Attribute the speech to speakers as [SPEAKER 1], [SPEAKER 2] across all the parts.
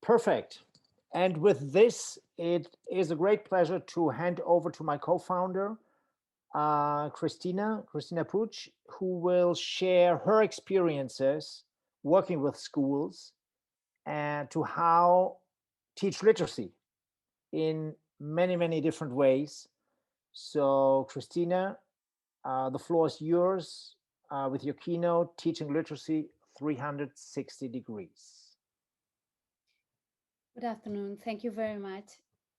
[SPEAKER 1] Perfect. And with this, it is a great pleasure to hand over to my co-founder, Cristina Puig, who will share her experiences working with schools and to how teach literacy in many, many different ways. So, Cristina, the floor is yours with your keynote, Teaching Literacy 360 Degrees.
[SPEAKER 2] Good afternoon. Thank you very much.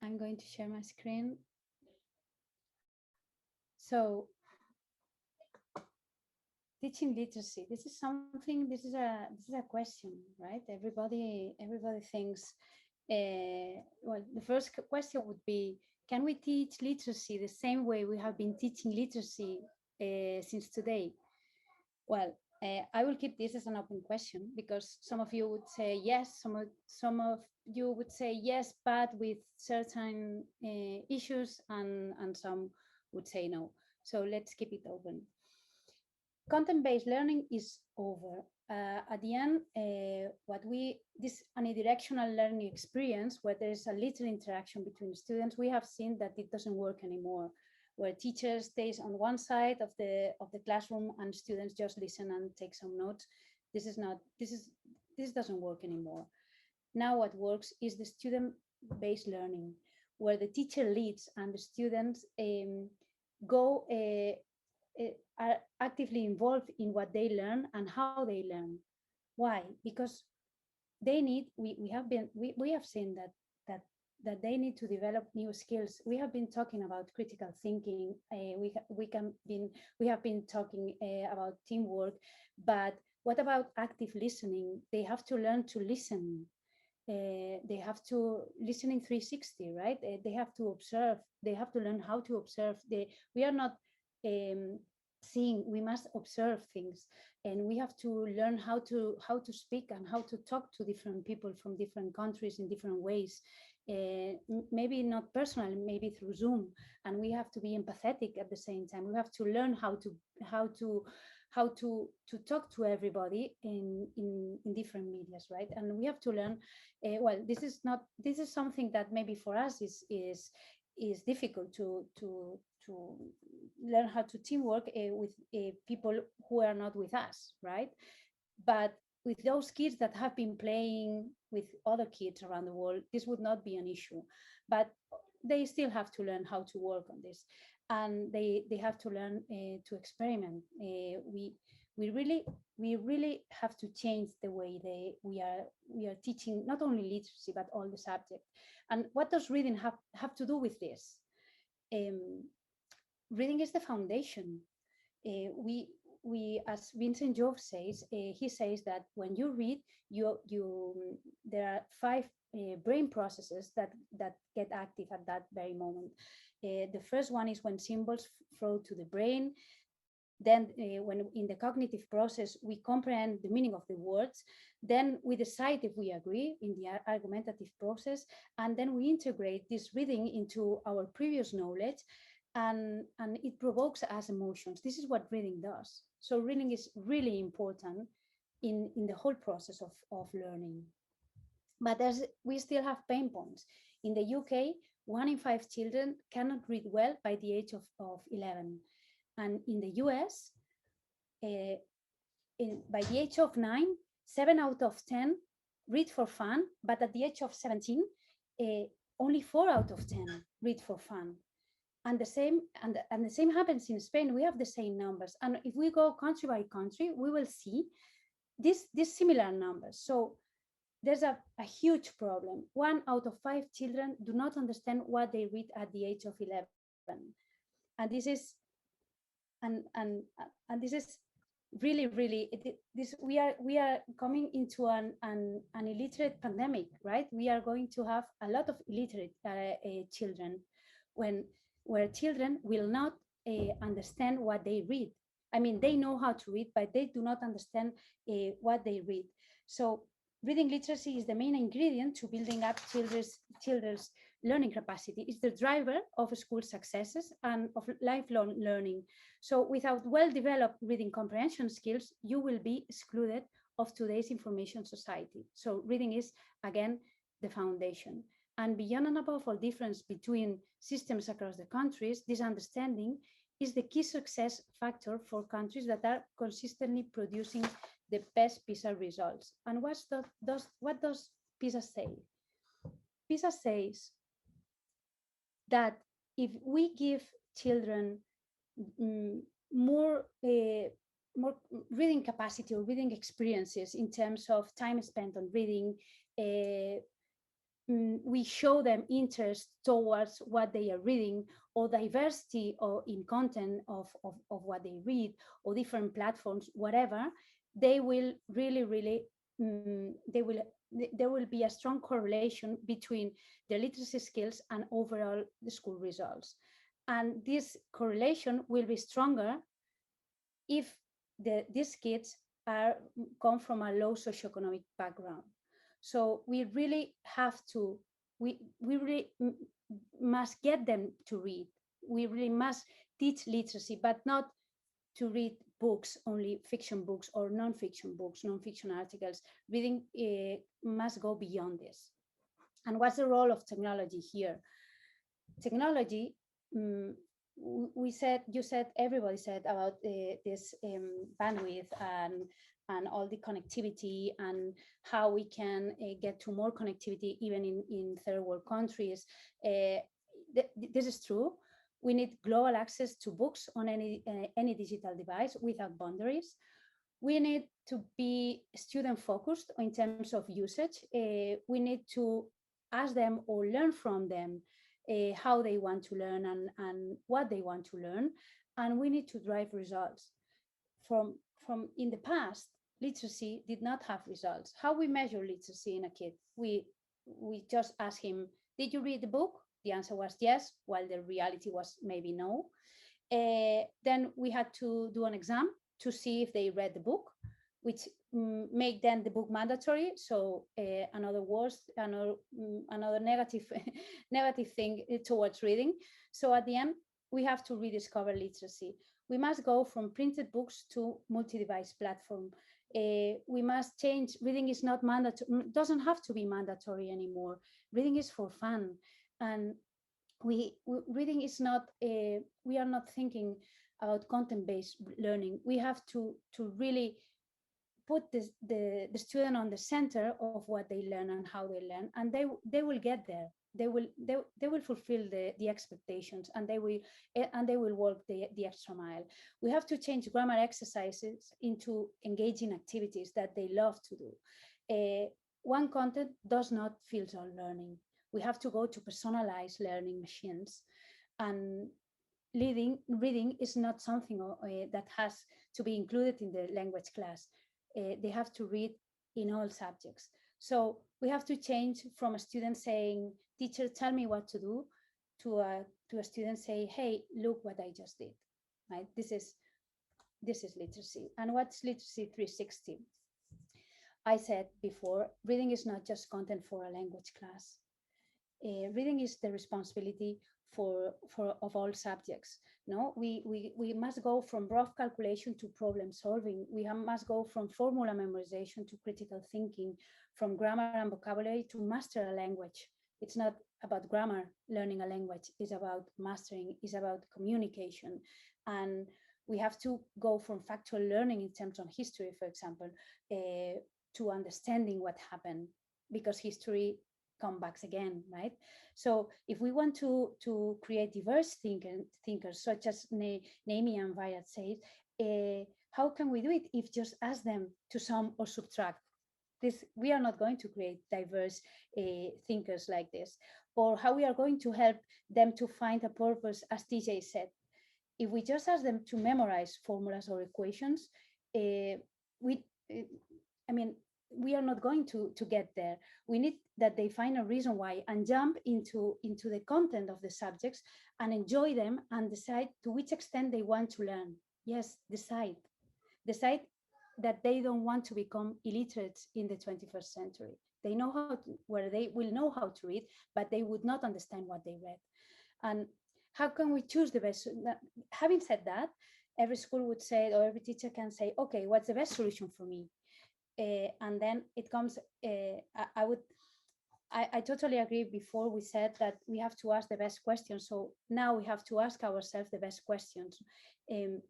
[SPEAKER 2] I'm going to share my screen. So, teaching literacy. This is something. This is a question, right? Everybody thinks. Well, the first question would be: can we teach literacy the same way we have been teaching literacy since today? Well, I will keep this as an open question because some of you would say yes, some of you would say yes, but with certain issues, and some would say no. So let's keep it open. Content-based learning is over. At the end, this unidirectional learning experience, where there's a little interaction between students, we have seen that it doesn't work anymore, where teacher stays on one side of the classroom and students just listen and take some notes. This doesn't work anymore. Now what works is the student-based learning, where the teacher leads and the students are actively involved in what they learn and how they learn. Why? Because they need. We have seen that they need to develop new skills. We have been talking about critical thinking. We have been talking about teamwork, but what about active listening? They have to learn to listen. They have to listening 360, right? They have to observe. They have to learn how to observe. We are not seeing. We must observe things, and we have to learn how to speak and how to talk to different people from different countries in different ways. Maybe not personal, maybe through Zoom, and we have to be empathetic at the same time. We have to learn how to talk to everybody in different medias, right? And we have to learn. Well, this is something that maybe for us is difficult to learn how to teamwork with people who are not with us, right? But with those kids that have been playing with other kids around the world, this would not be an issue. But they still have to learn how to work on this, and they have to learn to experiment. We really have to change the way we are teaching not only literacy but all the subjects. And what does reading have to do with this? Reading is the foundation. We as Vincent Job says, he says that when you read, there are 5 brain processes that get active at that very moment. The first one is when symbols flow to the brain. Then when in the cognitive process, we comprehend the meaning of the words. Then we decide if we agree in the argumentative process. And then we integrate this reading into our previous knowledge, and it provokes us emotions. This is what reading does. So reading is really important in the whole process of learning. But we still have pain points. In the UK, 1 in 5 children cannot read well by the age of 11. And in the US, by the age of 9, 7 out of 10 read for fun, but at the age of 17, only 4 out of 10 read for fun. And the same happens in Spain. We have the same numbers. And if we go country by country, we will see these similar numbers. So there's a huge problem. 1 out of 5 children do not understand what they read at the age of 11. And this is and this is really we are coming into an illiterate pandemic, right? We are going to have a lot of illiterate children where children will not understand what they read. I mean, they know how to read, but they do not understand what they read. So reading literacy is the main ingredient to building up children's learning capacity. It's the driver of school successes and of lifelong learning. So without well-developed reading comprehension skills, you will be excluded of today's information society. So reading is, again, the foundation. And beyond and above all difference between systems across the countries, this understanding is the key success factor for countries that are consistently producing the best PISA results. And what does PISA say? PISA says that if we give children mm, more more reading capacity or reading experiences in terms of time spent on reading, we show them interest towards what they are reading, or diversity or in content of what they read, or different platforms, whatever, they will really there will be a strong correlation between their literacy skills and overall the school results. And this correlation will be stronger if these kids come from a low socioeconomic background. So we really have to, we really must get them to read. We really must teach literacy, but not to read books, only fiction books or non-fiction books, non-fiction articles. Reading must go beyond this. And what's the role of technology here? Technology, you said, everybody said about this bandwidth and all the connectivity and how we can get to more connectivity even in third world countries. This is true. We need global access to books on any digital device without boundaries. We need to be student focused in terms of usage. We need to ask them or learn from them how they want to learn and what they want to learn. And we need to drive results. From in the past, literacy did not have results. How we measure literacy in a kid? We just ask him, did you read the book? The answer was yes, while the reality was maybe no. Then we had to do an exam to see if they read the book, which make then the book mandatory. So another negative negative thing towards reading. So at the end, we have to rediscover literacy. We must go from printed books to multi-device platform. We must change. Reading is not mandatory. Doesn't have to be mandatory anymore. Reading is for fun, and reading is not. We are not thinking about content-based learning. We have to really put the student on the center of what they learn and how they learn, and they will get there. They will fulfill the expectations, and they will walk the extra mile. We have to change grammar exercises into engaging activities that they love to do. One content does not filter learning. We have to go to personalized learning machines, and reading is not something that has to be included in the language class. They have to read in all subjects. So we have to change from a student saying, teacher, tell me what to do, to a student say, hey, look what I just did. Right? This is literacy. And what's literacy 360? I said before, reading is not just content for a language class. Reading is the responsibility of all subjects. No, we must go from rough calculation to problem solving. We must go from formula memorization to critical thinking, from grammar and vocabulary to master a language. It's not about grammar, learning a language. It's about mastering, it's about communication. And we have to go from factual learning in terms of history, for example, to understanding what happened, because history come back again, right? So if we want to create diverse thinkers, such as Naomi and Vayat said, how can we do it if just ask them to sum or subtract? We are not going to create diverse thinkers like this. Or how we are going to help them to find a purpose, as TJ said. If we just ask them to memorize formulas or equations, we are not going to get there. We need that they find a reason why and jump into the content of the subjects and enjoy them and decide to which extent they want to learn. Yes, decide that they don't want to become illiterate in the 21st century. They know where they will know how to read, but they would not understand what they read. And how can we choose the best? Having said that, every school would say, or every teacher can say, okay, what's the best solution for me? And then it comes, I totally agree. Before we said that we have to ask the best questions. So now we have to ask ourselves the best questions. Um,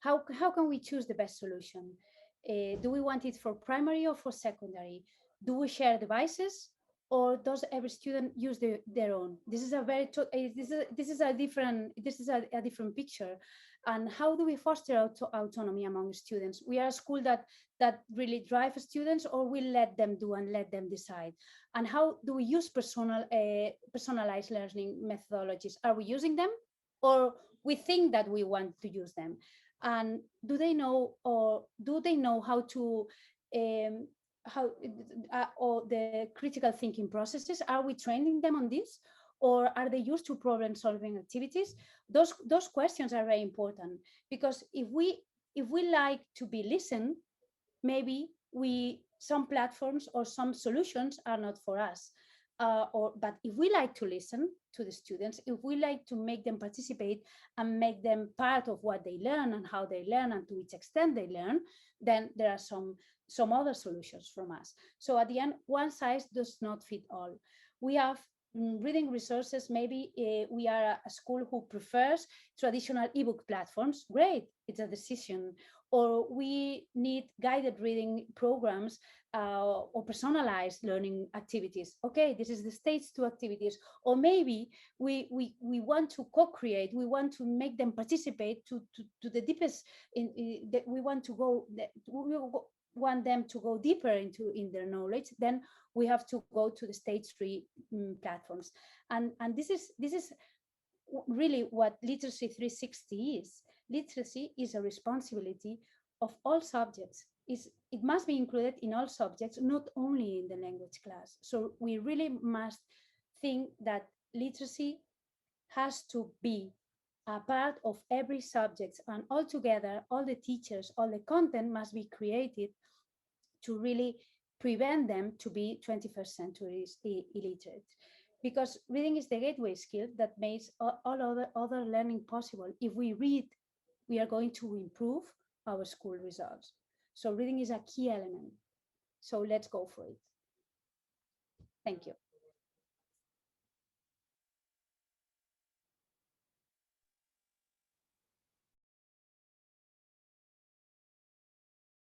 [SPEAKER 2] how can we choose the best solution? Do we want it for primary or for secondary? Do we share devices, or does every student use their own? This is a very this is a different picture. And how do we foster autonomy among students? We are a school that really drive students, or we let them do and let them decide. And how do we use personalized learning methodologies? Are we using them, or we think that we want to use them? And do they know how to how or the critical thinking processes? Are we training them on this, or are they used to problem solving activities? Those questions are very important, because if we like to be listened, maybe we some platforms or some solutions are not for us. But if we like to listen to the students, if we like to make them participate and make them part of what they learn and how they learn and to which extent they learn, then there are some other solutions from us. So at the end, one size does not fit all. We have reading resources. Maybe we are a school who prefers traditional ebook platforms. Great, it's a decision. Or we need guided reading programs or personalized learning activities. Okay, this is the stage 2 activities. Or maybe we want to co-create, we want to make them participate to the deepest, that we want to go, want them to go deeper in their knowledge. Then we have to go to the stage 3 platforms. And this is really what Literacy 360 is. Literacy is a responsibility of all subjects. It must be included in all subjects, not only in the language class. So we really must think that literacy has to be a part of every subject, and altogether, all the teachers, all the content must be created to really prevent them to be 21st century illiterate. Because reading is the gateway skill that makes all other learning possible. If we read, we are going to improve our school results. So reading is a key element. So let's go for it. Thank you.